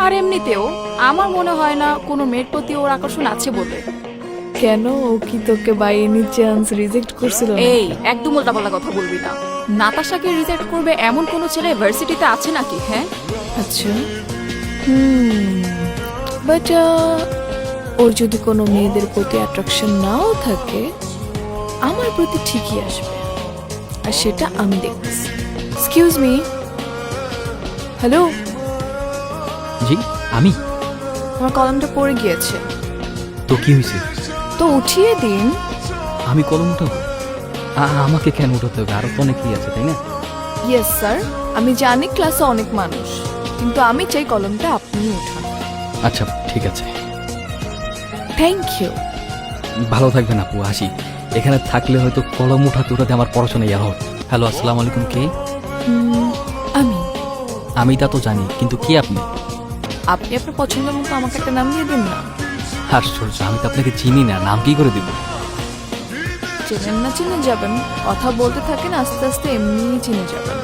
আর এমনিতেও আমার মনে হয় না কোনো মেয়ের প্রতি ওর আকর্ষণ আছে বলে। কেন, ও কি তোকে বাই এনি চান্স রিজেক্ট করছিল নাকি? এই একদম উল্টাপাল্টা কথা বলবি না। নাতাশাকে রিজেক্ট করবে এমন কোনো ছেলে ভার্সিটিতে আছে নাকি? হ্যাঁ, আচ্ছা, বাট ওর যদি কোনো মেয়েদের প্রতি অ্যাট্রাকশন নাও থাকে, আমার প্রতি ঠিকই আসবে, আর সেটা আমি দেখতেছি। এক্সকিউজ মি, হ্যালো, জি আমি। আমার কলমটা পড়ে গিয়েছে, তো কি হয়েছে? তো উঠিয়ে দিন। আমি কলম উঠাবো? আমাকে কেন উঠাতে হবে? আরো তো অনেকেই আছে, তাই না? ইয়েস স্যার, আমি জানি ক্লাসে অনেক মানুষ, কিন্তু আমি চাই কলমটা আপনি উঠান। আচ্ছা ঠিক আছে, থ্যাংক ইউ। ভালো থাকবেন আপু, আসি। এখানে থাকলে হয়তো কলম উঠাতে উঠাতে আমার পড়াশোনা ইয়া হয়। হ্যালো, আসসালামু আলাইকুম। কে? আমি। আমি তা তো জানি, কিন্তু কি আপনি? আপনি আপনার পছন্দের মতো আমাকে একটা নাম দিয়ে দিন না। আশ্চর্য, আমি তো আপনাকে চিনি না, নাম কি করে দিব? চেনেন না চিনে যাবেন, কথা বলতে থাকেন, আস্তে আস্তে এমনিই চিনে যাবেন।